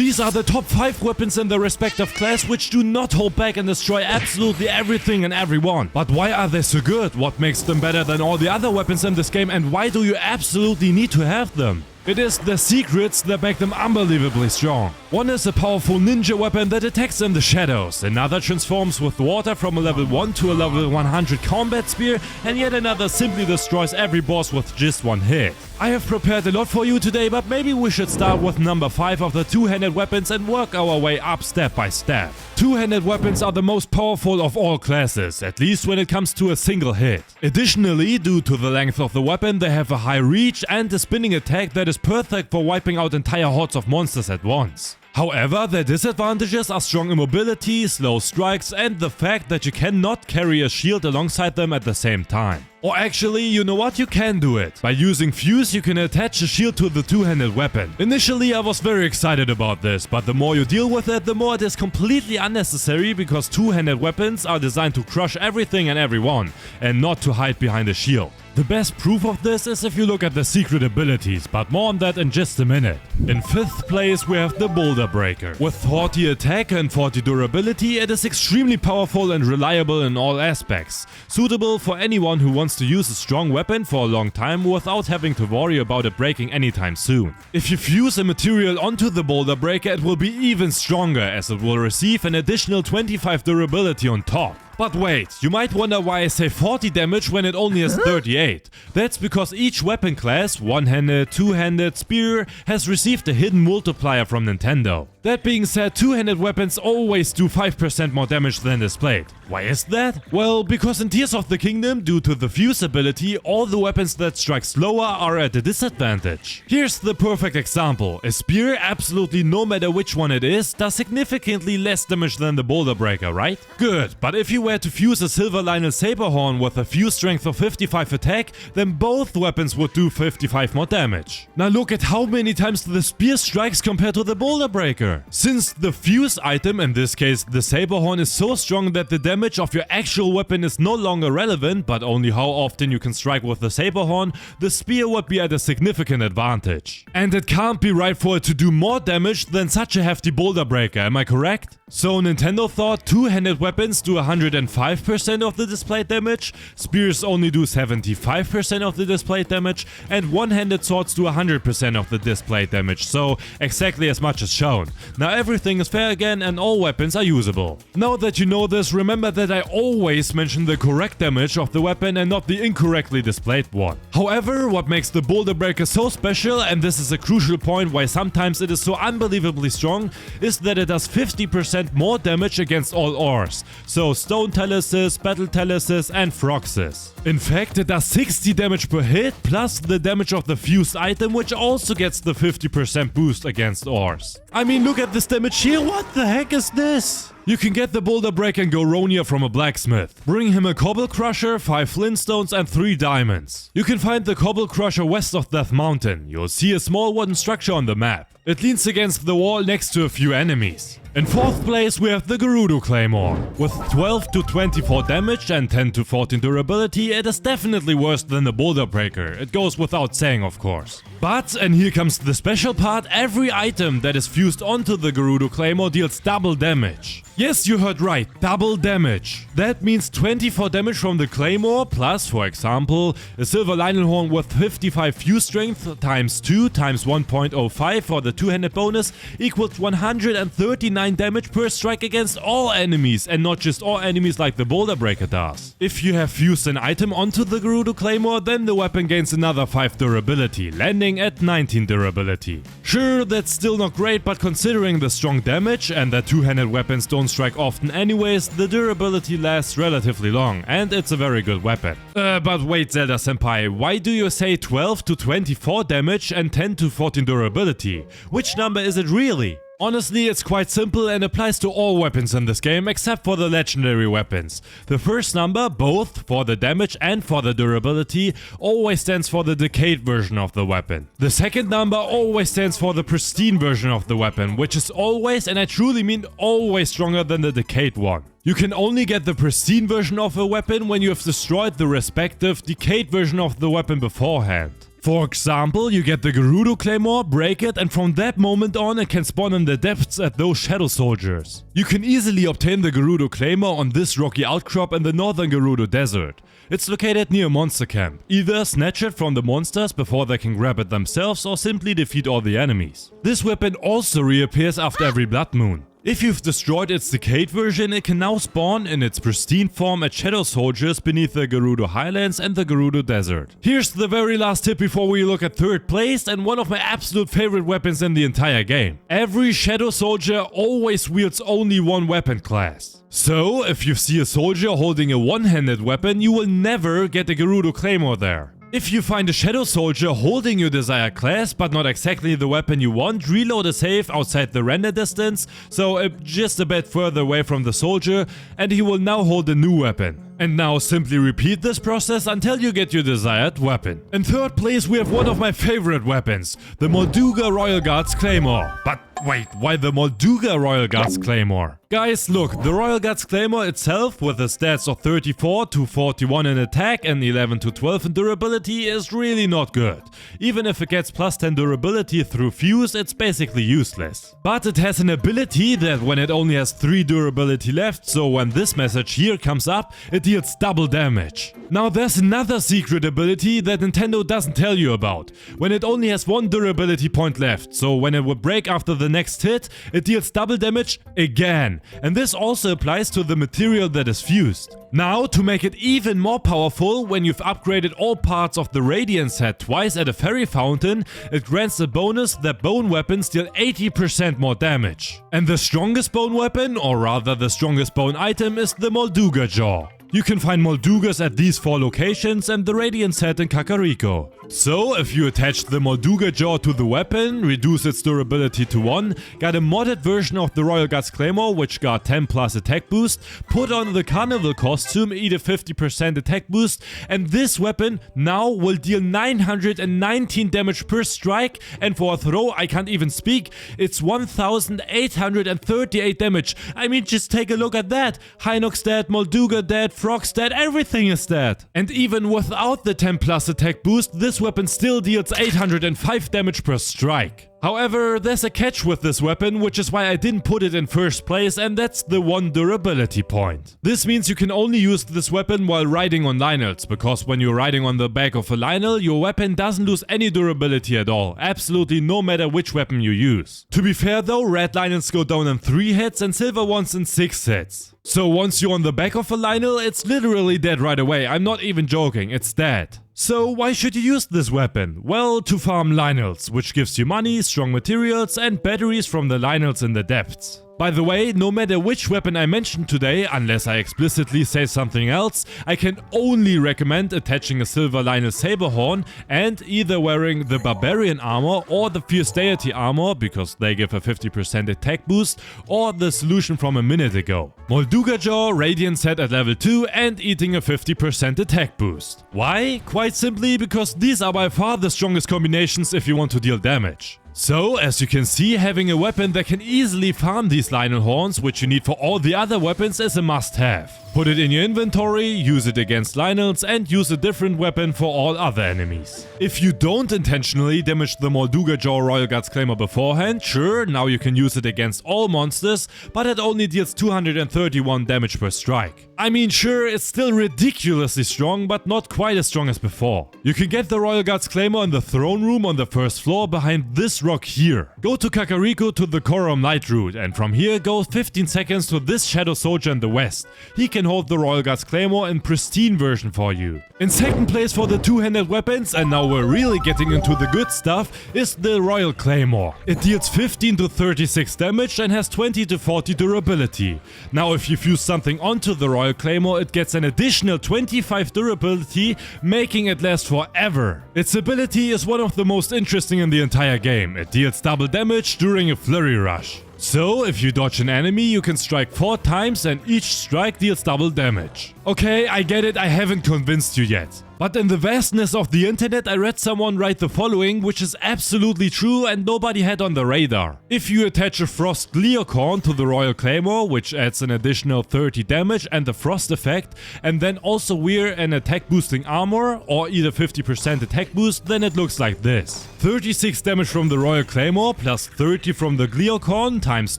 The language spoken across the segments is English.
These are the top 5 weapons in their respective class which do not hold back and destroy absolutely everything and everyone. But why are they so good? What makes them better than all the other weapons in this game, and why do you absolutely need to have them? It is the secrets that make them unbelievably strong. One is a powerful ninja weapon that attacks in the shadows, another transforms with water from a level 1 to a level 100 combat spear, and yet another simply destroys every boss with just one hit. I have prepared a lot for you today, but maybe we should start with number 5 of the two-handed weapons and work our way up step by step. Two-handed weapons are the most powerful of all classes, at least when it comes to a single hit. Additionally, due to the length of the weapon, they have a high reach and a spinning attack that is perfect for wiping out entire hordes of monsters at once. However, their disadvantages are strong immobility, slow strikes, and the fact that you cannot carry a shield alongside them at the same time. Or actually, you know what, you can do it. By using Fuse, you can attach a shield to the two-handed weapon. Initially, I was very excited about this, but the more you deal with it, the more it is completely unnecessary, because two-handed weapons are designed to crush everything and everyone, and not to hide behind a shield. The best proof of this is if you look at the secret abilities, but more on that in just a minute. In 5th place we have the Boulder Breaker. With 40 attack and 40 durability, it is extremely powerful and reliable in all aspects, suitable for anyone who wants to use a strong weapon for a long time without having to worry about it breaking anytime soon. If you fuse a material onto the Boulder Breaker, it will be even stronger, as it will receive an additional 25 durability on top. But wait, you might wonder why I say 40 damage when it only has 38. That's because each weapon class, one-handed, two-handed, spear, has received a hidden multiplier from Nintendo. That being said, two-handed weapons always do 5% more damage than displayed. Why is that? Well, because in Tears of the Kingdom, due to the Fuse ability, all the weapons that strike slower are at a disadvantage. Here's the perfect example. A spear, absolutely no matter which one it is, does significantly less damage than the Boulder Breaker, right? Good, but if you were to fuse a silver lynel saber horn with a fuse strength of 55 attack, then both weapons would do 55 more damage. Now look at how many times the spear strikes compared to the Boulder Breaker. Since the fuse item, in this case the saber horn, is so strong that the damage of your actual weapon is no longer relevant, but only how often you can strike with the saber horn, the spear would be at a significant advantage. And it can't be right for it to do more damage than such a hefty Boulder Breaker, am I correct? So Nintendo thought two-handed weapons do 105% of the displayed damage, spears only do 75% of the displayed damage, and one-handed swords do 100% of the displayed damage, so exactly as much as shown. Now everything is fair again and all weapons are usable. Now that you know this, remember that I always mention the correct damage of the weapon and not the incorrectly displayed one. However, what makes the Boulder Breaker so special, and this is a crucial point why sometimes it is so unbelievably strong, is that it does 50% more damage against all ores, so Stone Telesis, Battle Telesis and Froxys. In fact, it does 60 damage per hit, plus the damage of the fused item, which also gets the 50% boost against ores. I mean, look at this damage here, what the heck is this? You can get the Boulder Breaker and Goronia from a blacksmith. Bring him a Cobble Crusher, 5 flintstones and 3 diamonds. You can find the Cobble Crusher west of Death Mountain. You'll see a small wooden structure on the map. It leans against the wall next to a few enemies. In 4th place we have the Gerudo Claymore. With 12 to 24 damage and 10 to 14 durability, it is definitely worse than the Boulder Breaker. It goes without saying, of course. But, and here comes the special part, every item that is fused onto the Gerudo Claymore deals double damage. Yes, you heard right, double damage. That means 24 damage from the Claymore, plus, for example, a silver lynel horn with 55 fuse strength times 2 times 1.05 for the two-handed bonus equals 139 damage per strike against all enemies, and not just all enemies like the Boulder Breaker does. If you have fused an item onto the Gerudo Claymore, then the weapon gains another 5 durability, landing at 19 durability. Sure, that's still not great, but considering the strong damage and that two-handed weapons don't strike often anyways, the durability lasts relatively long, and it's a very good weapon. But wait, Zelda senpai, why do you say 12 to 24 damage and 10 to 14 durability? Which number is it really? Honestly, it's quite simple and applies to all weapons in this game except for the legendary weapons. The first number, both for the damage and for the durability, always stands for the decayed version of the weapon. The second number always stands for the pristine version of the weapon, which is always, and I truly mean always, stronger than the decayed one. You can only get the pristine version of a weapon when you have destroyed the respective decayed version of the weapon beforehand. For example, you get the Gerudo Claymore, break it, and from that moment on it can spawn in the depths at those Shadow Soldiers. You can easily obtain the Gerudo Claymore on this rocky outcrop in the northern Gerudo Desert. It's located near a monster camp. Either snatch it from the monsters before they can grab it themselves or simply defeat all the enemies. This weapon also reappears after every blood moon. If you've destroyed its decayed version, it can now spawn in its pristine form at Shadow Soldiers beneath the Gerudo Highlands and the Gerudo Desert. Here's the very last tip before we look at third place and one of my absolute favorite weapons in the entire game. Every Shadow Soldier always wields only one weapon class. So, if you see a soldier holding a one-handed weapon, you will never get a Gerudo Claymore there. If you find a Shadow Soldier holding your desired class but not exactly the weapon you want, reload a save outside the render distance, so just a bit further away from the soldier, and he will now hold a new weapon. And now simply repeat this process until you get your desired weapon. In third place we have one of my favorite weapons, the Molduga Royal Guards Claymore. But wait, why the Molduga Royal Guards Claymore? Guys, look, the Royal Guards Claymore itself, with the stats of 34 to 41 in attack and 11 to 12 in durability, is really not good. Even if it gets plus 10 durability through fuse, it's basically useless. But it has an ability that when it only has 3 durability left, so when this message here comes up, it deals double damage. Now there's another secret ability that Nintendo doesn't tell you about. When it only has 1 durability point left, so when it would break after the next hit, it deals double damage again. And this also applies to the material that is fused. Now, to make it even more powerful, when you've upgraded all parts of the Radiant set twice at a fairy fountain, it grants a bonus that bone weapons deal 80% more damage. And the strongest bone weapon, or rather the strongest bone item, is the Molduga Jaw. You can find Moldugas at these 4 locations and the Radiant set in Kakariko. So, if you attach the Molduga Jaw to the weapon, reduce its durability to 1, got a modded version of the Royal Guards Claymore which got 10 plus attack boost, put on the Carnival costume, eat a 50% attack boost, and this weapon now will deal 919 damage per strike, and for a throw, I can't even speak, it's 1838 damage. I mean, just take a look at that. Hinox dead, Molduga dead, Frog's dead, everything is dead. And even without the 10 plus attack boost, this weapon still deals 805 damage per strike. However, there's a catch with this weapon, which is why I didn't put it in first place, and that's the 1 durability point. This means you can only use this weapon while riding on lynels, because when you're riding on the back of a lynel, your weapon doesn't lose any durability at all, absolutely no matter which weapon you use. To be fair though, red lynels go down in 3 hits and silver ones in 6 hits. So once you're on the back of a lynel, it's literally dead right away, I'm not even joking, it's dead. So why should you use this weapon? Well, to farm lynels, which gives you money, strong materials and batteries from the lynels in the depths. By the way, no matter which weapon I mentioned today, unless I explicitly say something else, I can only recommend attaching a silver lynel saber horn and either wearing the barbarian armor or the fierce deity armor, because they give a 50% attack boost, or the solution from a minute ago. Molduga Jaw, Radiant set at level 2 and eating a 50% attack boost. Why? Quite simply because these are by far the strongest combinations if you want to deal damage. So, as you can see, having a weapon that can easily farm these lynel horns, which you need for all the other weapons, is a must-have. Put it in your inventory, use it against lynels, and use a different weapon for all other enemies. If you don't intentionally damage the Molduga Jaw Royal Guards Claymore beforehand, sure, now you can use it against all monsters, but it only deals 231 damage per strike. I mean, sure, it's still ridiculously strong, but not quite as strong as before. You can get the Royal Guards Claymore in the throne room on the first floor behind this rock here. Go to Kakariko to the Korom Light Route, and from here go 15 seconds to this Shadow Soldier in the west. He can hold the Royal Guards Claymore in pristine version for you. In second place for the two-handed weapons, and now we're really getting into the good stuff, is the Royal Claymore. It deals 15 to 36 damage and has 20 to 40 durability. Now if you fuse something onto the Royal Claymore, it gets an additional 25 durability, making it last forever. Its ability is one of the most interesting in the entire game. It deals double damage during a flurry rush. So, if you dodge an enemy, you can strike 4 times and each strike deals double damage. Okay, I get it, I haven't convinced you yet. But in the vastness of the internet, I read someone write the following, which is absolutely true and nobody had on the radar. If you attach a Frost Gleocorn to the Royal Claymore, which adds an additional 30 damage and the Frost effect, and then also wear an attack boosting armor, or either 50% attack boost, then it looks like this. 36 damage from the Royal Claymore, plus 30 from the Gleocorn, times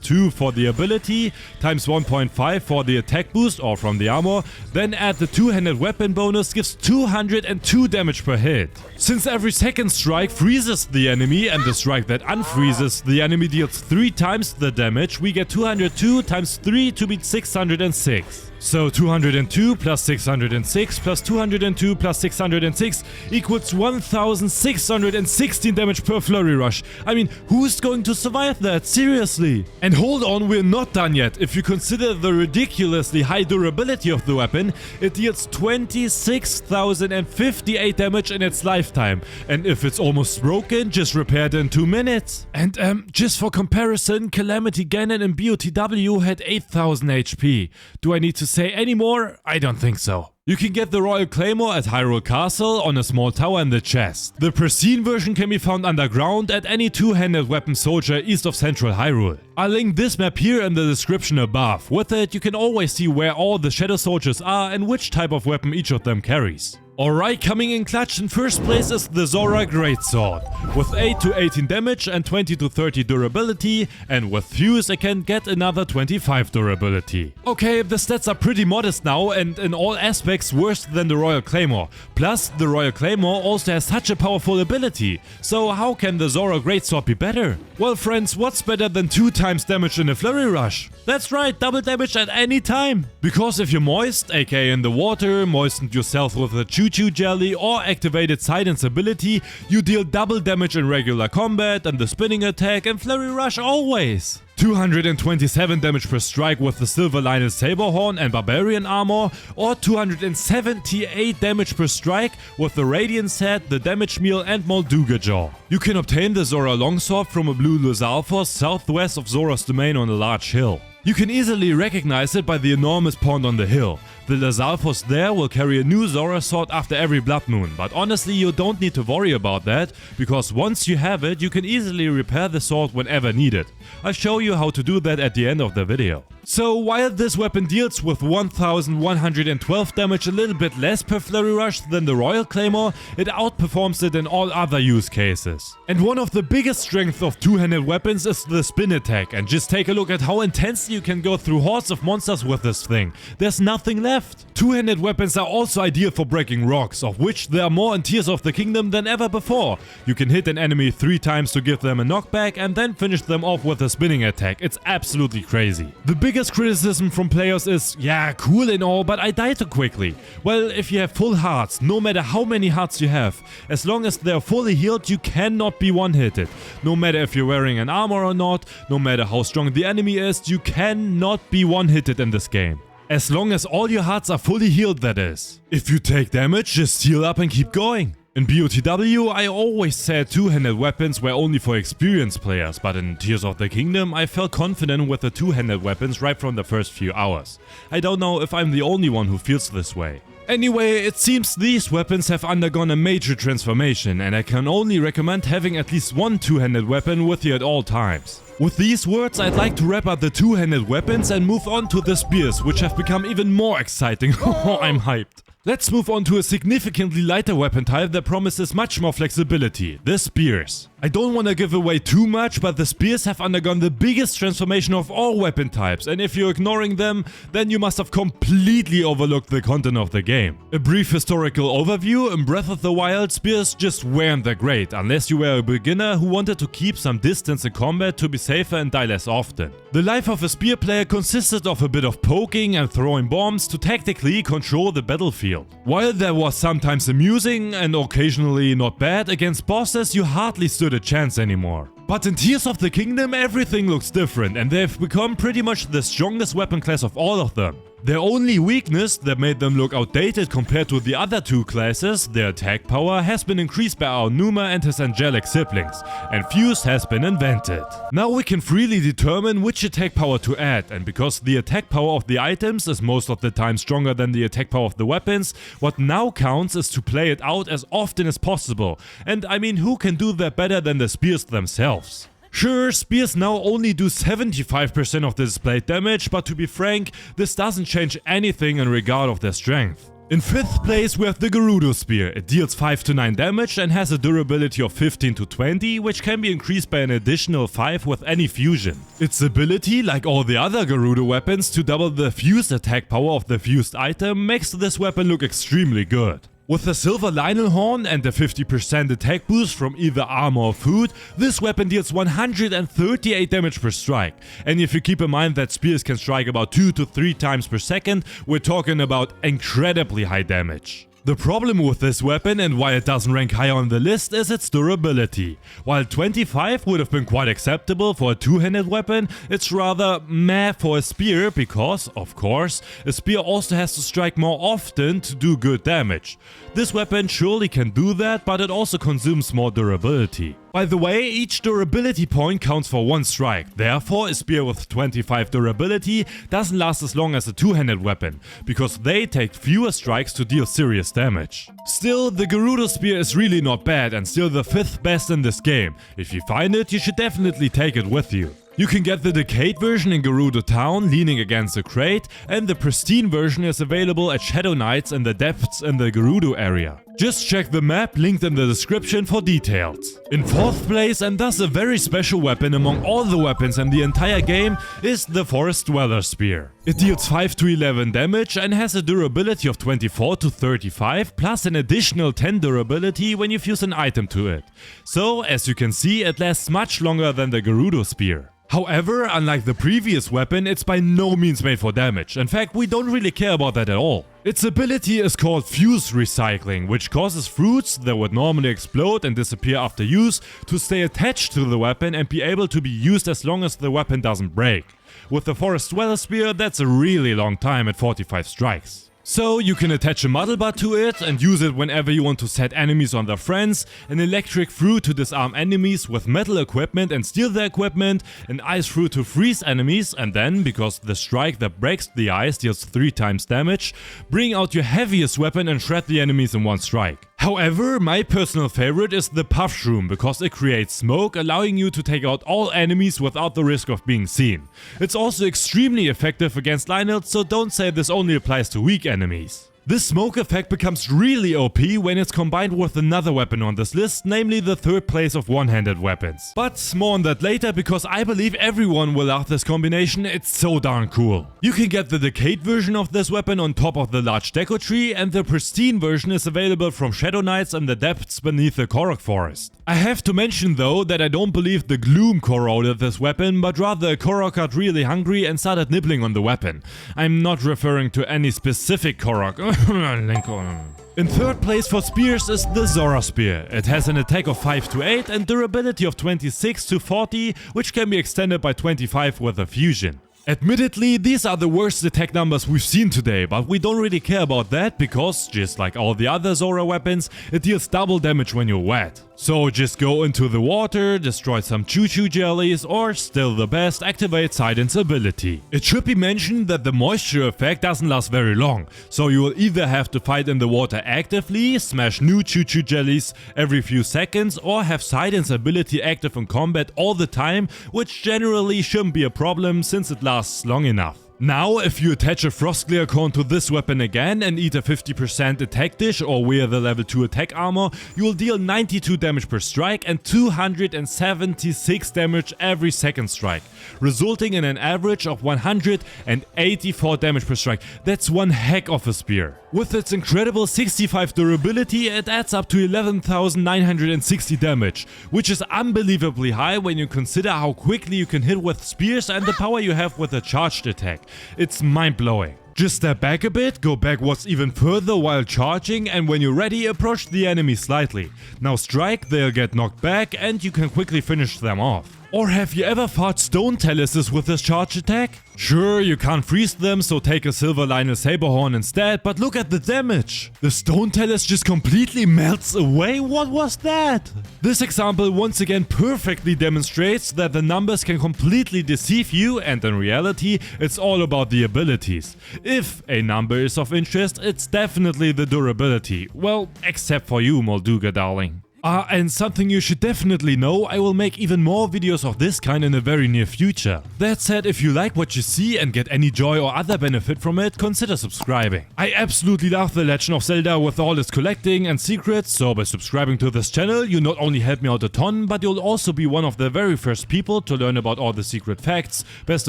2 for the ability, times 1.5 for the attack boost or from the armor, then add the two-handed weapon bonus, gives 202 damage per hit. Since every second strike freezes the enemy and the strike that unfreezes the enemy deals 3 times the damage, we get 202 times 3 to be 606. So 202 plus 606 plus 202 plus 606 equals 1616 damage per Flurry Rush. I mean, who's going to survive that? Seriously? And hold on, we're not done yet. If you consider the ridiculously high durability of the weapon, it deals 26,058 damage in its lifetime. And if it's almost broken, just repair it in 2 minutes. And just for comparison, Calamity Ganon in BOTW had 8000 HP. Do I need to say any more? I don't think so. You can get the Royal Claymore at Hyrule Castle on a small tower in the chest. The Pristine version can be found underground at any two-handed weapon soldier east of central Hyrule. I'll link this map here in the description above. With it, you can always see where all the shadow soldiers are and which type of weapon each of them carries. Alright, coming in clutch in first place is the Zora Greatsword. With 8 to 18 damage and 20 to 30 durability, and with Fuse I can get another 25 durability. Okay, the stats are pretty modest now and in all aspects worse than the Royal Claymore. Plus, the Royal Claymore also has such a powerful ability. So how can the Zora Greatsword be better? Well friends, what's better than 2 times damage in a Flurry Rush? That's right, double damage at any time. Because if you're moist, aka in the water, moistened yourself with a Choo Jelly or activated Silence ability, you deal double damage in regular combat and the spinning attack and Flurry Rush always. 227 damage per strike with the Silver Lynel Saberhorn and Barbarian armor, or 278 damage per strike with the Radiance Head, the Damage Meal and Molduga Jaw. You can obtain the Zora Longsword from a blue Lizalfos southwest of Zora's domain on a large hill. You can easily recognize it by the enormous pond on the hill. The Lizalfos there will carry a new Zora sword after every blood moon, but honestly you don't need to worry about that, because once you have it you can easily repair the sword whenever needed. I'll show you how to do that at the end of the video. So while this weapon deals with 1112 damage, a little bit less per Flurry Rush than the Royal Claymore, it outperforms it in all other use cases. And one of the biggest strengths of two-handed weapons is the spin attack, and just take a look at how intensely you can go through hordes of monsters with this thing. There's nothing left. Two-handed weapons are also ideal for breaking rocks, of which there are more in Tears of the Kingdom than ever before. You can hit an enemy 3 times to give them a knockback and then finish them off with a spinning attack. It's absolutely crazy. The biggest criticism from players is, yeah, cool and all, but I die too quickly. Well, if you have full hearts, no matter how many hearts you have, as long as they're fully healed, you cannot be one-hitted. No matter if you're wearing an armor or not, no matter how strong the enemy is, you cannot be one-hitted in this game. As long as all your hearts are fully healed, that is. If you take damage, just heal up and keep going. In BOTW, I always said two-handed weapons were only for experienced players, but in Tears of the Kingdom, I felt confident with the two-handed weapons right from the first few hours. I don't know if I'm the only one who feels this way. Anyway, it seems these weapons have undergone a major transformation, and I can only recommend having at least one two-handed weapon with you at all times. With these words, I'd like to wrap up the two-handed weapons and move on to the spears, which have become even more exciting. I'm hyped. Let's move on to a significantly lighter weapon type that promises much more flexibility, the spears. I don't want to give away too much, but the spears have undergone the biggest transformation of all weapon types, and if you're ignoring them, then you must have completely overlooked the content of the game. A brief historical overview: in Breath of the Wild, spears just weren't that great, unless you were a beginner who wanted to keep some distance in combat to be safer and die less often. The life of a spear player consisted of a bit of poking and throwing bombs to tactically control the battlefield. While that was sometimes amusing and occasionally not bad, against bosses you hardly stood a chance anymore. But in Tears of the Kingdom everything looks different, and they've become pretty much the strongest weapon class of all of them. Their only weakness that made them look outdated compared to the other two classes, their attack power, has been increased by our Numa and his angelic siblings, and Fuse has been invented. Now we can freely determine which attack power to add, and because the attack power of the items is most of the time stronger than the attack power of the weapons, what now counts is to play it out as often as possible, and I mean, who can do that better than the spears themselves? Sure, spears now only do 75% of the displayed damage, but to be frank, this doesn't change anything in regard of their strength. In 5th place we have the Gerudo Spear. It deals 5 to 9 damage and has a durability of 15 to 20, which can be increased by an additional 5 with any fusion. Its ability, like all the other Gerudo weapons, to double the fused attack power of the fused item makes this weapon look extremely good. With the silver lynel horn and the 50% attack boost from either armor or food, this weapon deals 138 damage per strike. And if you keep in mind that spears can strike about 2 to 3 times per second, we're talking about incredibly high damage. The problem with this weapon and why it doesn't rank high on the list is its durability. While 25 would have been quite acceptable for a two-handed weapon, it's rather meh for a spear because, of course, a spear also has to strike more often to do good damage. This weapon surely can do that, but it also consumes more durability. By the way, each durability point counts for 1 strike, therefore a spear with 25 durability doesn't last as long as a two-handed weapon, because they take fewer strikes to deal serious damage. Still, the Gerudo Spear is really not bad and still the 5th best in this game. If you find it, you should definitely take it with you. You can get the Decayed version in Gerudo Town, leaning against a crate, and the Pristine version is available at Shadow Knights in the depths in the Gerudo area. Just check the map linked in the description for details. In 4th place, and thus a very special weapon among all the weapons in the entire game, is the Forest Dweller Spear. It deals 5 to 11 damage and has a durability of 24 to 35 plus an additional 10 durability when you fuse an item to it. So, as you can see, it lasts much longer than the Gerudo Spear. However, unlike the previous weapon, it's by no means made for damage. In fact, we don't really care about that at all. Its ability is called Fuse Recycling, which causes fruits that would normally explode and disappear after use to stay attached to the weapon and be able to be used as long as the weapon doesn't break. With the Forest Dweller Spear, that's a really long time at 45 strikes. So you can attach a muddle butt to it and use it whenever you want to set enemies on their friends, an electric fruit to disarm enemies with metal equipment and steal their equipment, an ice fruit to freeze enemies, and then, because the strike that breaks the ice deals 3 times damage, bring out your heaviest weapon and shred the enemies in 1 strike. However, my personal favorite is the Puff Shroom because it creates smoke, allowing you to take out all enemies without the risk of being seen. It's also extremely effective against lynels, so don't say this only applies to weak enemies. This smoke effect becomes really OP when it's combined with another weapon on this list, namely the 3rd place of one-handed weapons. But more on that later, because I believe everyone will love this combination, it's so darn cool. You can get the Decayed version of this weapon on top of the large deco tree, and the Pristine version is available from Shadow Knights in the depths beneath the Korok Forest. I have to mention though that I don't believe the Gloom corroded this weapon, but rather a Korok got really hungry and started nibbling on the weapon. I'm not referring to any specific Korok. In 3rd place for spears is the Zora Spear. It has an attack of 5 to 8 and durability of 26 to 40, which can be extended by 25 with a fusion. Admittedly, these are the worst attack numbers we've seen today, but we don't really care about that because, just like all the other Zora weapons, it deals double damage when you're wet. So just go into the water, destroy some choo-choo jellies, or still the best, activate Sidon's ability. It should be mentioned that the moisture effect doesn't last very long, so you will either have to fight in the water actively, smash new choo-choo jellies every few seconds, or have Sidon's ability active in combat all the time, which generally shouldn't be a problem since it lasts long enough. Now, if you attach a Frostglare Cone to this weapon again and eat a 50% attack dish or wear the level 2 attack armor, you will deal 92 damage per strike and 276 damage every second strike, resulting in an average of 184 damage per strike. That's one heck of a spear. With its incredible 65 durability, it adds up to 11,960 damage, which is unbelievably high when you consider how quickly you can hit with spears and the power you have with a charged attack. It's mind-blowing. Just step back a bit, go backwards even further while charging, and when you're ready, approach the enemy slightly. Now strike, they'll get knocked back and you can quickly finish them off. Or have you ever fought stone taluses with this charge attack? Sure, you can't freeze them, so take a silver lynel saberhorn instead, but look at the damage. The stone talus just completely melts away? What was that? This example once again perfectly demonstrates that the numbers can completely deceive you, and in reality, it's all about the abilities. If a number is of interest, it's definitely the durability. Well, except for you, Molduga darling. And something you should definitely know, I will make even more videos of this kind in the very near future. That said, if you like what you see and get any joy or other benefit from it, consider subscribing. I absolutely love The Legend of Zelda with all its collecting and secrets, so by subscribing to this channel, you not only help me out a ton, but you'll also be one of the very first people to learn about all the secret facts, best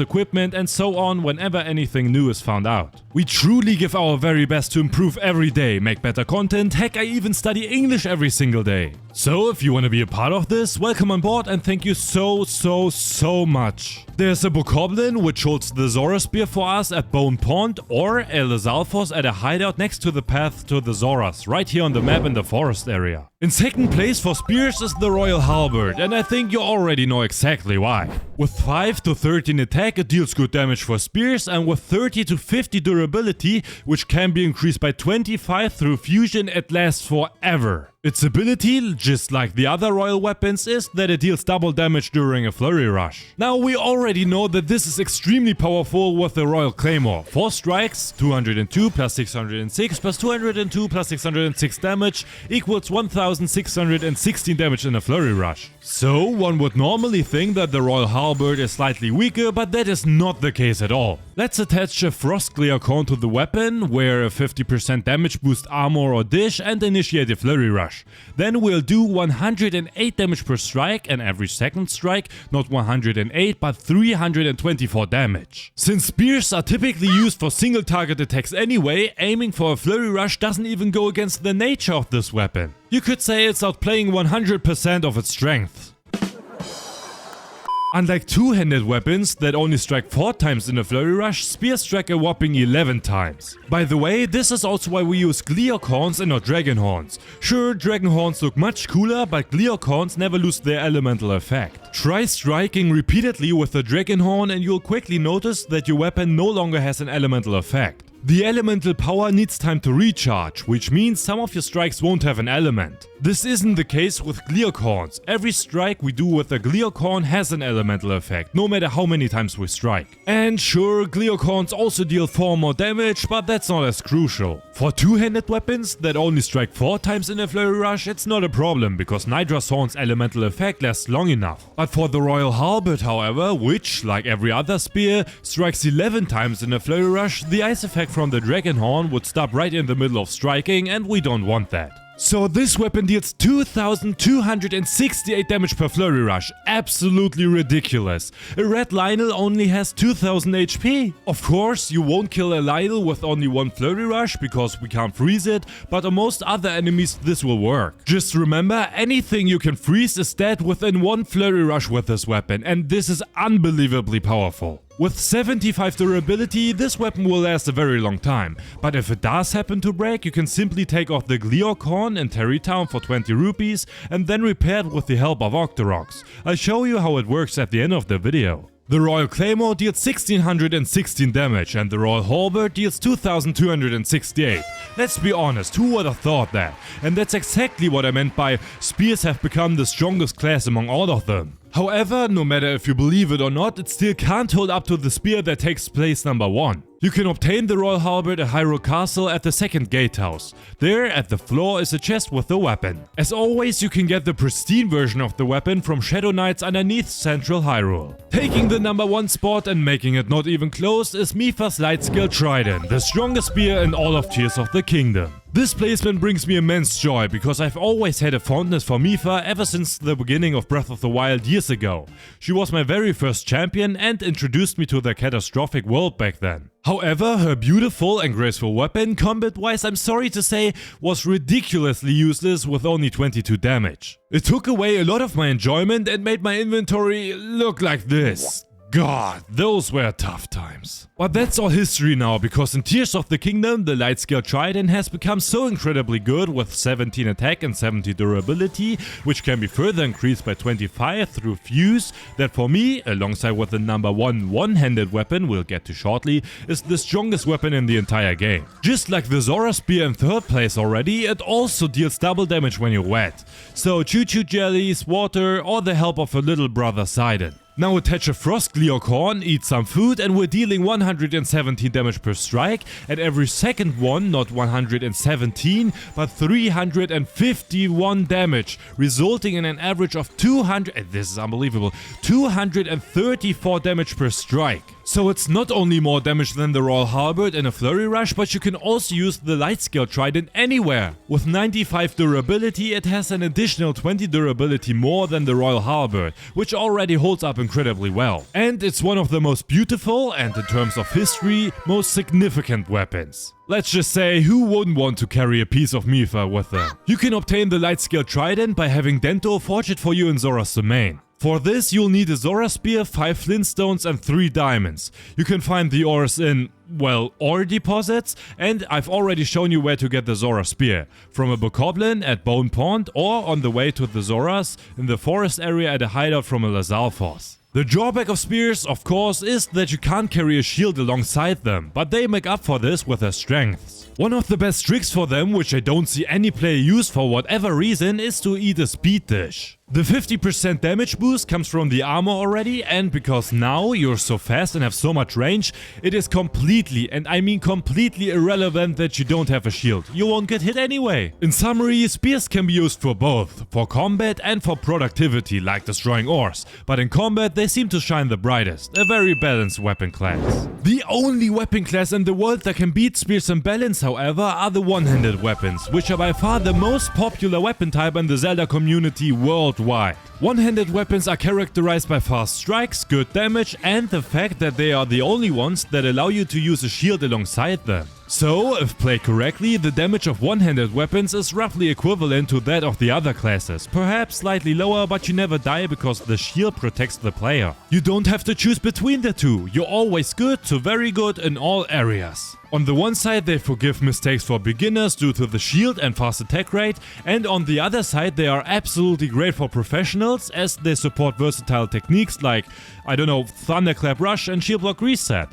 equipment and so on whenever anything new is found out. We truly give our very best to improve every day, make better content, heck I even study English every single day. So if you want to be a part of this, welcome on board and thank you so much. There's a bokoblin which holds the Zora spear for us at Bone Pond, or a Lizalfos at a hideout next to the path to the Zoras, right here on the map in the forest area. In second place for spears is the Royal Halberd, and I think you already know exactly why. With 5 to 13 attack it deals good damage for spears, and with 30 to 50 durability, which can be increased by 25 through fusion, it lasts forever. Its ability, just like the other royal weapons, is that it deals double damage during a flurry rush. Now we already know that this is extremely powerful with the Royal Claymore. 4 strikes, 202 plus 606 plus 202 plus 606 damage equals 1616 damage in a flurry rush. So one would normally think that the Royal Halberd is slightly weaker, but that is not the case at all. Let's attach a Frost Clear Cone to the weapon, wear a 50% damage boost armor or dish and initiate a flurry rush. Then we'll do 108 damage per strike, and every second strike, not 108 but 324 damage. Since spears are typically used for single target attacks anyway, aiming for a flurry rush doesn't even go against the nature of this weapon. You could say it's outplaying 100% of its strength. Unlike two-handed weapons that only strike 4 times in a flurry rush, spears strike a whopping 11 times. By the way, this is also why we use Gleeok horns and not dragon horns. Sure, dragon horns look much cooler, but Gleeok horns never lose their elemental effect. Try striking repeatedly with the dragon horn and you'll quickly notice that your weapon no longer has an elemental effect. The elemental power needs time to recharge, which means some of your strikes won't have an element. This isn't the case with Gleeok horns. Every strike we do with a Gleeok horn has an elemental effect, no matter how many times we strike. And sure, Gleeok horns also deal 4 more damage, but that's not as crucial. For two-handed weapons that only strike 4 times in a flurry rush, it's not a problem, because Nidra's horn's elemental effect lasts long enough. But for the Royal Halberd, however, which, like every other spear, strikes 11 times in a flurry rush, the ice effect from the dragon horn would stop right in the middle of striking, and we don't want that. So this weapon deals 2268 damage per flurry rush. Absolutely ridiculous. A red lynel only has 2000 HP. Of course, you won't kill a lynel with only 1 flurry rush because we can't freeze it, but on most other enemies this will work. Just remember, anything you can freeze is dead within 1 flurry rush with this weapon, and this is unbelievably powerful. With 75 durability, this weapon will last a very long time, but if it does happen to break, you can simply take off the Gleeok horn in Terrytown for 20 rupees and then repair it with the help of Octoroks. I'll show you how it works at the end of the video. The Royal Claymore deals 1616 damage and the Royal Halberd deals 2268. Let's be honest, who would have thought that? And that's exactly what I meant by spears have become the strongest class among all of them. However, no matter if you believe it or not, it still can't hold up to the spear that takes place number 1. You can obtain the Royal Halberd at Hyrule Castle at the second gatehouse. There, at the floor, is a chest with the weapon. As always, you can get the pristine version of the weapon from Shadow Knights underneath Central Hyrule. Taking the number 1 spot and making it not even close is Mipha's Light Skill Trident, the strongest spear in all of Tears of the Kingdom. This placement brings me immense joy because I've always had a fondness for Mipha ever since the beginning of Breath of the Wild years ago. She was my very first champion and introduced me to the catastrophic world back then. However, her beautiful and graceful weapon, combat-wise I'm sorry to say, was ridiculously useless with only 22 damage. It took away a lot of my enjoyment and made my inventory look like this. God, those were tough times. But that's all history now, because in Tears of the Kingdom, the light scale trident has become so incredibly good with 17 attack and 70 durability, which can be further increased by 25 through fuse, that for me, alongside with the number 1 one-handed weapon we'll get to shortly, is the strongest weapon in the entire game. Just like the Zora Spear in 3rd place already, it also deals double damage when you're wet. So choo-choo jellies, water, or the help of a little brother Sidon. Now attach a Frost Gleocon, eat some food, and we're dealing 117 damage per strike, and every second one, not 117, but 351 damage, resulting in an average of 234 damage per strike. So it's not only more damage than the Royal Halberd in a Flurry Rush, but you can also use the Light Scale Trident anywhere. With 95 durability, it has an additional 20 durability more than the Royal Halberd, which already holds up incredibly well. And it's one of the most beautiful and, in terms of history, most significant weapons. Let's just say, who wouldn't want to carry a piece of Mifa with them? You can obtain the Light Scale Trident by having Dento forge it for you in Zora's domain. For this, you'll need a Zora Spear, 5 Flintstones and 3 diamonds. You can find the ores in, well, ore deposits, and I've already shown you where to get the Zora Spear. From a bokoblin at Bone Pond, or on the way to the Zoras in the forest area at a hideout from a Lazalfos. The drawback of spears, of course, is that you can't carry a shield alongside them, but they make up for this with their strengths. One of the best tricks for them, which I don't see any player use for whatever reason, is to eat a speed dish. The 50% damage boost comes from the armor already, and because now you're so fast and have so much range, it is completely, and I mean completely irrelevant that you don't have a shield. You won't get hit anyway. In summary, spears can be used for both, for combat and for productivity, like destroying ores, but in combat they seem to shine the brightest, a very balanced weapon class. The only weapon class in the world that can beat spears in balance, however, are the one-handed weapons, which are by far the most popular weapon type in the Zelda community worldwide. One-handed weapons are characterized by fast strikes, good damage, and the fact that they are the only ones that allow you to use a shield alongside them. So, if played correctly, the damage of one-handed weapons is roughly equivalent to that of the other classes, perhaps slightly lower, but you never die because the shield protects the player. You don't have to choose between the two, you're always good to very good in all areas. On the one side they forgive mistakes for beginners due to the shield and fast attack rate, and on the other side they are absolutely great for professionals as they support versatile techniques like, I don't know, Thunderclap Rush and Shield Block Reset.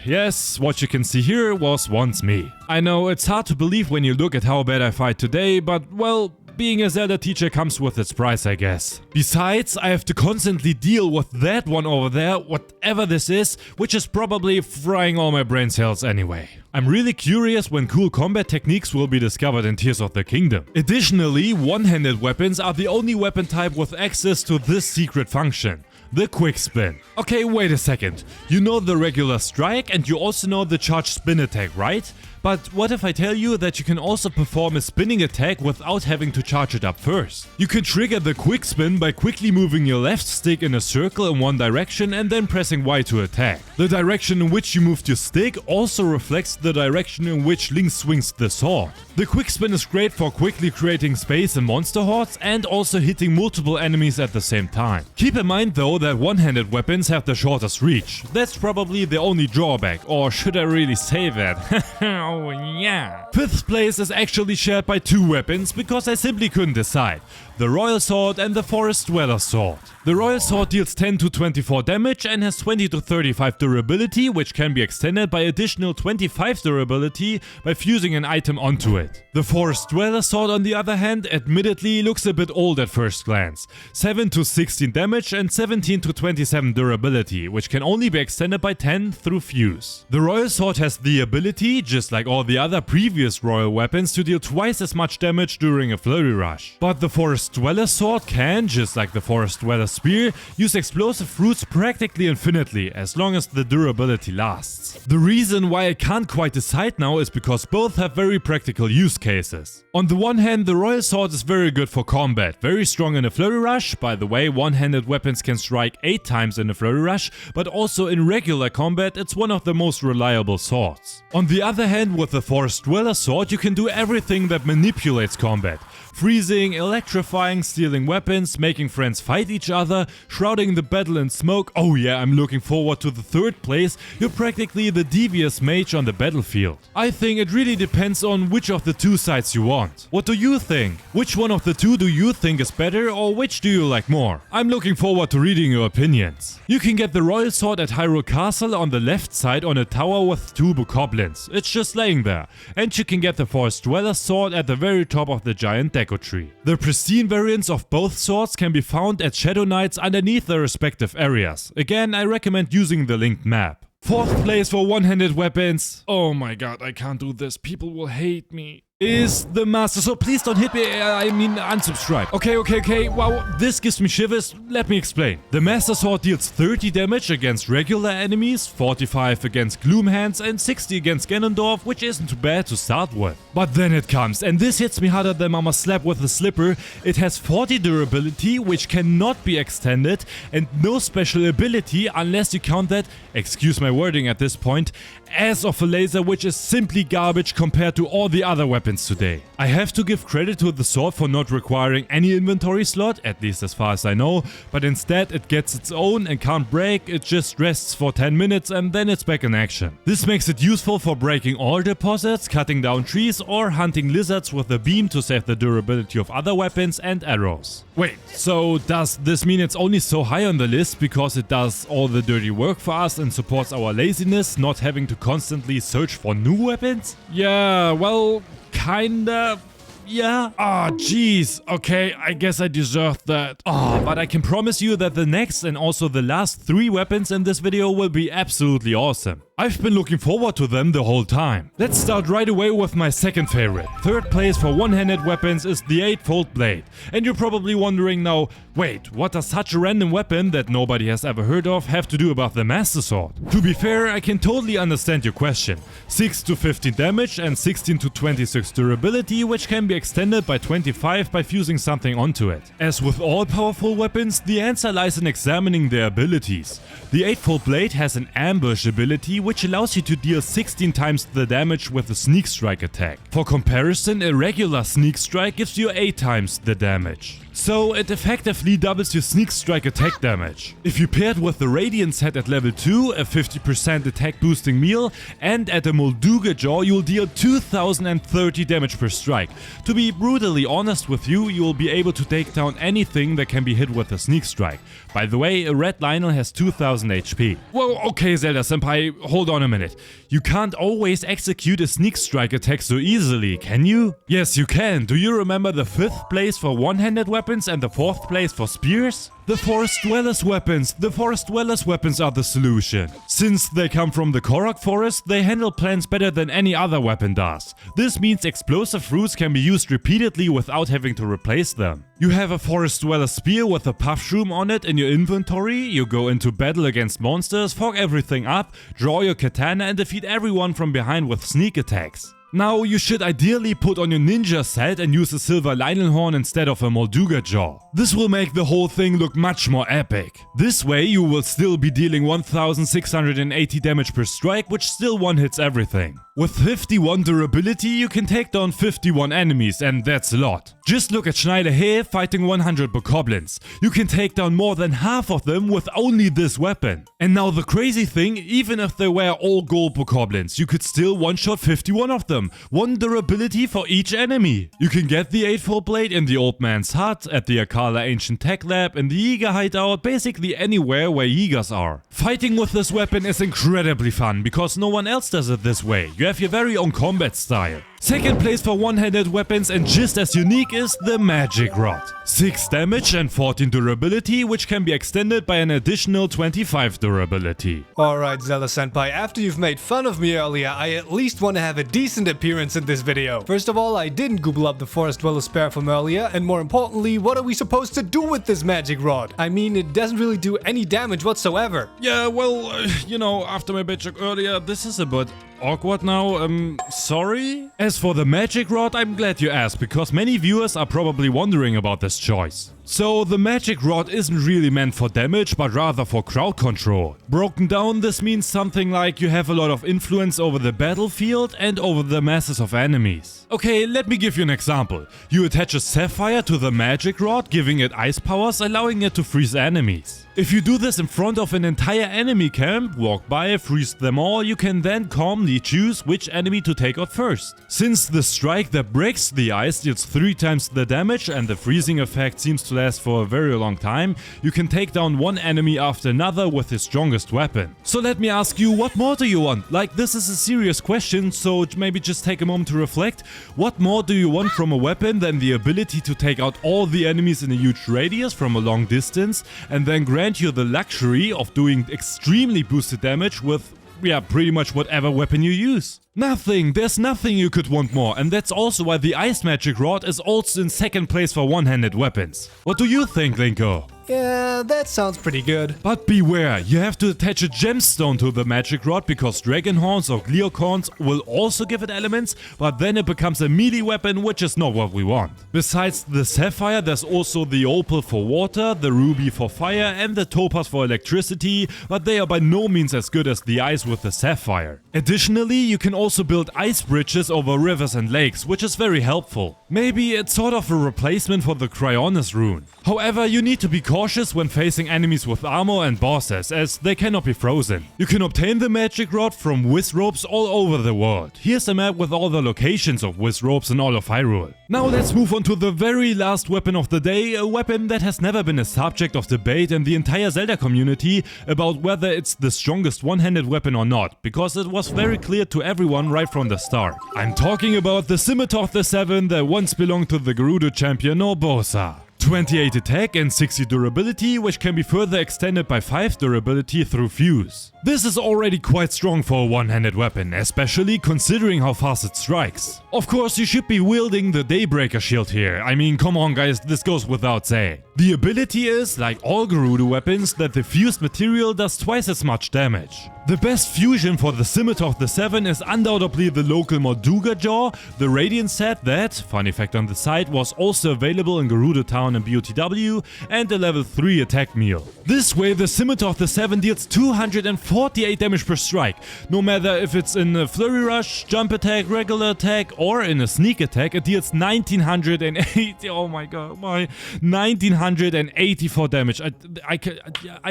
Yes, what you can see here was once me. I know it's hard to believe when you look at how bad I fight today, but well, being a Zelda teacher comes with its price, I guess. Besides, I have to constantly deal with that one over there, whatever this is, which is probably frying all my brain cells anyway. I'm really curious when cool combat techniques will be discovered in Tears of the Kingdom. Additionally, one-handed weapons are the only weapon type with access to this secret function. The Quick Spin. Okay, wait a second. You know the regular strike and you also know the charged spin attack, right? But what if I tell you that you can also perform a spinning attack without having to charge it up first? You can trigger the quick spin by quickly moving your left stick in a circle in one direction and then pressing Y to attack. The direction in which you moved your stick also reflects the direction in which Link swings the sword. The quick spin is great for quickly creating space in monster hordes and also hitting multiple enemies at the same time. Keep in mind though that one-handed weapons have the shortest reach. That's probably the only drawback, or should I really say that? Oh yeah. 5th place is actually shared by 2 weapons because I simply couldn't decide. The Royal Sword and the Forest Dweller Sword. The Royal Sword deals 10 to 24 damage and has 20 to 35 durability, which can be extended by additional 25 durability by fusing an item onto it. The Forest Dweller Sword on the other hand admittedly looks a bit old at first glance. 7 to 16 damage and 17 to 27 durability, which can only be extended by 10 through fuse. The Royal Sword has the ability, just like all the other previous royal weapons, to deal twice as much damage during a flurry rush. But the Forest Dweller Sword can, just like the Forest Dweller Spear, use explosive fruits practically infinitely as long as the durability lasts. The reason why I can't quite decide now is because both have very practical use cases. On the one hand, the Royal Sword is very good for combat, very strong in a flurry rush. By the way, one-handed weapons can strike 8 times in a flurry rush, but also in regular combat it's one of the most reliable swords. On the other hand, And with the Forest Dweller sword, you can do everything that manipulates combat. Freezing, electrifying, stealing weapons, making friends fight each other, shrouding the battle in smoke. Oh yeah, I'm looking forward to the third place. You're practically the devious mage on the battlefield. I think it really depends on which of the two sides you want. What do you think? Which one of the two do you think is better, or which do you like more? I'm looking forward to reading your opinions. You can get the Royal Sword at Hyrule Castle on the left side on a tower with 2 bokoblins. It's just laying there. And you can get the Forest Dweller sword at the very top of the giant deco tree. The Pristine variants of both swords can be found at Shadow Knights underneath their respective areas. Again, I recommend using the linked map. 4th place for one-handed weapons. Oh my god, I can't do this. People will hate me. Is the Master Sword. Please don't hit me, I mean unsubscribe. Okay, wow, this gives me shivers. Let me explain. The Master Sword deals 30 damage against regular enemies, 45 against Gloomhands and 60 against Ganondorf, which isn't too bad to start with. But then it comes, and this hits me harder than Mama Slap with the slipper. It has 40 durability, which cannot be extended, and no special ability unless you count that, excuse my wording at this point, ass of a laser, which is simply garbage compared to all the other weapons today. I have to give credit to the sword for not requiring any inventory slot, at least as far as I know, but instead it gets its own and can't break, it just rests for 10 minutes and then it's back in action. This makes it useful for breaking ore deposits, cutting down trees or hunting lizards with a beam to save the durability of other weapons and arrows. Wait, so does this mean it's only so high on the list because it does all the dirty work for us and supports our laziness, not having to constantly search for new weapons? Yeah, well, kinda. Yeah? Ah, jeez. Okay, I guess I deserved that. But I can promise you that the next and also the last 3 weapons in this video will be absolutely awesome. I've been looking forward to them the whole time. Let's start right away with my second favorite. 3rd place for one-handed weapons is the 8-fold blade. And you're probably wondering now, wait, what does such a random weapon that nobody has ever heard of have to do about the Master Sword? To be fair, I can totally understand your question. 6 to 15 damage and 16 to 26 durability, which can be extended by 25 by fusing something onto it. As with all powerful weapons, the answer lies in examining their abilities. The 8-fold blade has an ambush ability which allows you to deal 16 times the damage with a sneak strike attack. For comparison, a regular sneak strike gives you 8 times the damage. So it effectively doubles your sneak strike attack damage. If you paired with the Radiant set at level 2, a 50% attack boosting meal, and at a Molduga jaw, you'll deal 2030 damage per strike. To be brutally honest with you, you'll be able to take down anything that can be hit with a sneak strike. By the way, a red lynel has 2000 HP. Well, okay Zelda senpai, hold on a minute. You can't always execute a sneak strike attack so easily, can you? Yes, you can. Do you remember the 5th place for one-handed weapons and the 4th place for spears? The Forest Dweller's weapons. The Forest Dweller's weapons are the solution. Since they come from the Korok Forest, they handle plants better than any other weapon does. This means explosive roots can be used repeatedly without having to replace them. You have a Forest Dweller spear with a puff shroom on it in your inventory, you go into battle against monsters, fog everything up, draw your katana and defeat everyone from behind with sneak attacks. Now, you should ideally put on your ninja set and use a silver lynel horn instead of a Molduga jaw. This will make the whole thing look much more epic. This way you will still be dealing 1680 damage per strike, which still one-hits everything. With 51 durability you can take down 51 enemies, and that's a lot. Just look at Schneider here fighting 100 bokoblins. You can take down more than half of them with only this weapon. And now the crazy thing, even if they were all gold bokoblins, you could still one-shot 51 of them. 1 durability for each enemy. You can get the 8-fold blade in the old man's hut, at the Akala Ancient Tech Lab, in the Yiga hideout, basically anywhere where Yigas are. Fighting with this weapon is incredibly fun, because no one else does it this way. You have your very own combat style. 2nd place for one-handed weapons and just as unique is the Magic Rod. 6 damage and 14 durability, which can be extended by an additional 25 durability. Alright Zelda senpai, after you've made fun of me earlier, I at least want to have a decent appearance in this video. First of all, I didn't Google up the Forest Dweller spare from earlier, and more importantly, what are we supposed to do with this Magic Rod? I mean, it doesn't really do any damage whatsoever. Yeah, well, you know, after my bad joke earlier, this is a bit awkward now? Sorry? As for the magic rod, I'm glad you asked, because many viewers are probably wondering about this choice. So, the magic rod isn't really meant for damage, but rather for crowd control. Broken down, this means something like you have a lot of influence over the battlefield and over the masses of enemies. Okay, let me give you an example. You attach a sapphire to the magic rod, giving it ice powers, allowing it to freeze enemies. If you do this in front of an entire enemy camp, walk by, freeze them all, you can then calmly choose which enemy to take out first. Since the strike that breaks the ice deals 3 times the damage and the freezing effect seems to last for a very long time, you can take down one enemy after another with his strongest weapon. So let me ask you, what more do you want? Like, this is a serious question, so maybe just take a moment to reflect. What more do you want from a weapon than the ability to take out all the enemies in a huge radius from a long distance and then grant you the luxury of doing extremely boosted damage with, yeah, pretty much whatever weapon you use? Nothing, there's nothing you could want more, and that's also why the Ice Magic Rod is also in second place for one-handed weapons. What do you think, Linko? Yeah, that sounds pretty good. But beware, you have to attach a gemstone to the magic rod because dragon horns or gleocorns will also give it elements, but then it becomes a melee weapon, which is not what we want. Besides the sapphire, there's also the opal for water, the ruby for fire and the topaz for electricity, but they are by no means as good as the ice with the sapphire. Additionally, you can also build ice bridges over rivers and lakes, which is very helpful. Maybe it's sort of a replacement for the Cryonis rune. However, you need to be cautious when facing enemies with armor and bosses, as they cannot be frozen. You can obtain the magic rod from wizropes all over the world. Here's a map with all the locations of wizropes in all of Hyrule. Now let's move on to the very last weapon of the day, a weapon that has never been a subject of debate in the entire Zelda community about whether it's the strongest one-handed weapon or not, because it was very clear to everyone right from the start. I'm talking about the Scimitar of the Seven that once belonged to the Gerudo champion Urbosa. 28 attack and 60 durability, which can be further extended by 5 durability through fuse. This is already quite strong for a one-handed weapon, especially considering how fast it strikes. Of course, you should be wielding the Daybreaker shield here. I mean, come on guys, this goes without saying. The ability is, like all Gerudo weapons, that the fused material does twice as much damage. The best fusion for the Scimitar of the Seven is undoubtedly the local Morduga Jaw, the Radiant set that, funny fact on the side, was also available in Gerudo Town and BOTW, and a level 3 attack meal. This way the Scimitar of the Seven deals 248 damage per strike, no matter if it's in a Flurry Rush, Jump Attack, Regular Attack, or in a Sneak Attack, it deals 1980, oh my god, 1984 damage. I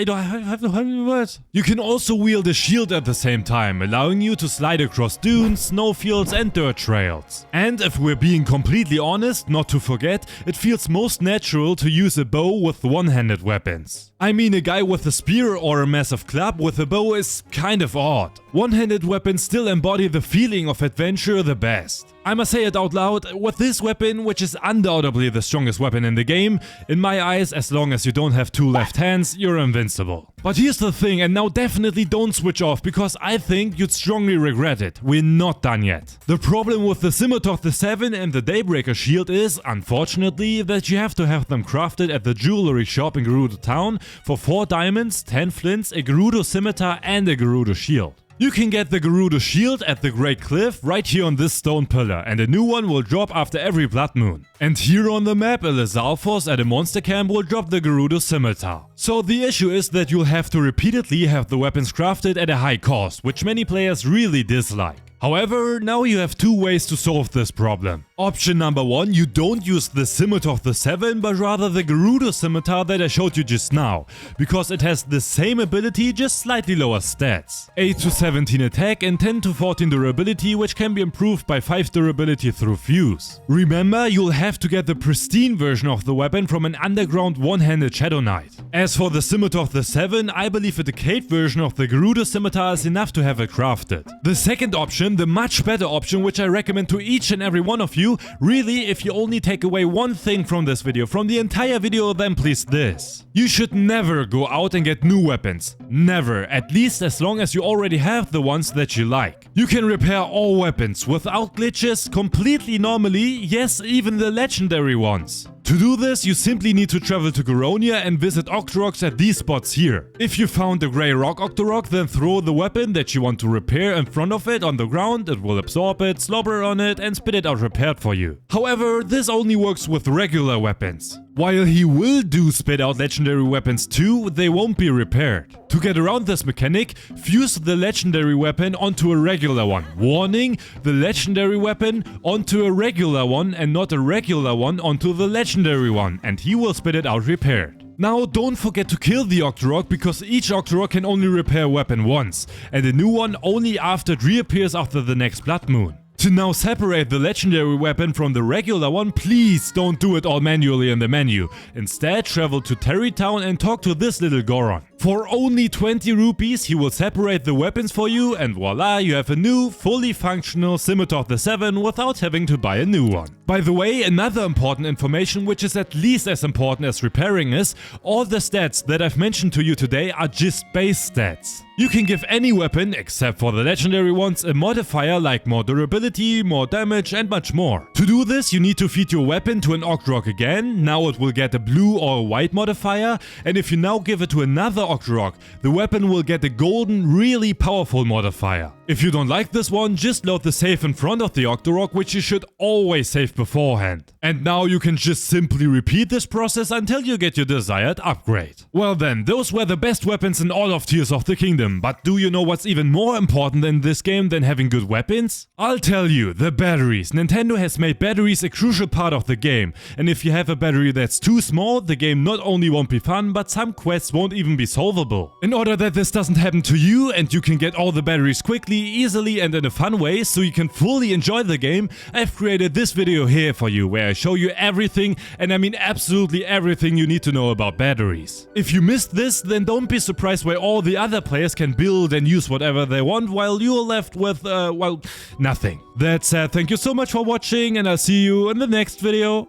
don't have the words. You can also wield a shield at the same time, allowing you to slide across dunes, snowfields and dirt trails. And if we're being completely honest, not to forget, it feels most natural to use a bow with one-handed weapons. I mean, a guy with a spear or a massive club with a bow is kind of odd. One-handed weapons still embody the feeling of adventure the best. I must say it out loud, with this weapon, which is undoubtedly the strongest weapon in the game, in my eyes, as long as you don't have 2 left hands, you're invincible. But here's the thing, and now definitely don't switch off, because I think you'd strongly regret it. We're not done yet. The problem with the Scimitar of the Seven and the Daybreaker shield is, unfortunately, that you have to have them crafted at the jewelry shop in Gerudo Town for 4 diamonds, 10 flints, a Gerudo Scimitar and a Gerudo shield. You can get the Gerudo shield at the Great Cliff right here on this stone pillar, and a new one will drop after every blood moon. And here on the map, a Lizalfos at a monster camp will drop the Gerudo Scimitar. So the issue is that you'll have to repeatedly have the weapons crafted at a high cost, which many players really dislike. However, now you have 2 ways to solve this problem. Option number 1, you don't use the Scimitar of the Seven, but rather the Gerudo Scimitar that I showed you just now, because it has the same ability, just slightly lower stats. 8 to 17 attack and 10 to 14 durability, which can be improved by 5 durability through fuse. Remember, you'll have to get the pristine version of the weapon from an underground one-handed Shadow Knight. As for the Scimitar of the Seven, I believe a decayed version of the Gerudo Scimitar is enough to have it crafted. The second option, the much better option, which I recommend to each and every one of you, really, if you only take away one thing from this video, from the entire video, then please this. You should never go out and get new weapons. Never, at least as long as you already have the ones that you like. You can repair all weapons without glitches, completely normally, yes, even the legendary ones. To do this, you simply need to travel to Goronia and visit Octoroks at these spots here. If you found a grey rock Octorok, then throw the weapon that you want to repair in front of it on the ground, it will absorb it, slobber on it and spit it out repaired for you. However, this only works with regular weapons. While he will do spit out legendary weapons too, they won't be repaired. To get around this mechanic, fuse the legendary weapon onto a regular one. Warning, the legendary weapon onto a regular one and not a regular one onto the legendary one, and he will spit it out repaired. Now don't forget to kill the Octorok, because each Octorok can only repair a weapon once, and a new one only after it reappears after the next blood moon. To now separate the legendary weapon from the regular one, please don't do it all manually in the menu. Instead, travel to Terrytown and talk to this little Goron. For only 20 rupees, he will separate the weapons for you, and voila, you have a new, fully functional Scimitar of the Seven without having to buy a new one. By the way, another important information, which is at least as important as repairing, is all the stats that I've mentioned to you today are just base stats. You can give any weapon, except for the legendary ones, a modifier like more durability, more damage and much more. To do this, you need to feed your weapon to an Octorok again. Now it will get a blue or a white modifier, and if you now give it to another Octorok, the weapon will get a golden, really powerful modifier. If you don't like this one, just load the save in front of the Octorok, which you should always save beforehand. And now you can just simply repeat this process until you get your desired upgrade. Well then, those were the best weapons in all of Tears of the Kingdom, but do you know what's even more important in this game than having good weapons? I'll tell you, the batteries. Nintendo has made batteries a crucial part of the game, and if you have a battery that's too small, the game not only won't be fun, but some quests won't even be solvable. In order that this doesn't happen to you and you can get all the batteries quickly, easily and in a fun way so you can fully enjoy the game, I've created this video here for you where I show you everything, and I mean absolutely everything you need to know about batteries. If you missed this, then don't be surprised why all the other players can build and use whatever they want while you're left with, well, nothing. That said, thank you so much for watching and I'll see you in the next video.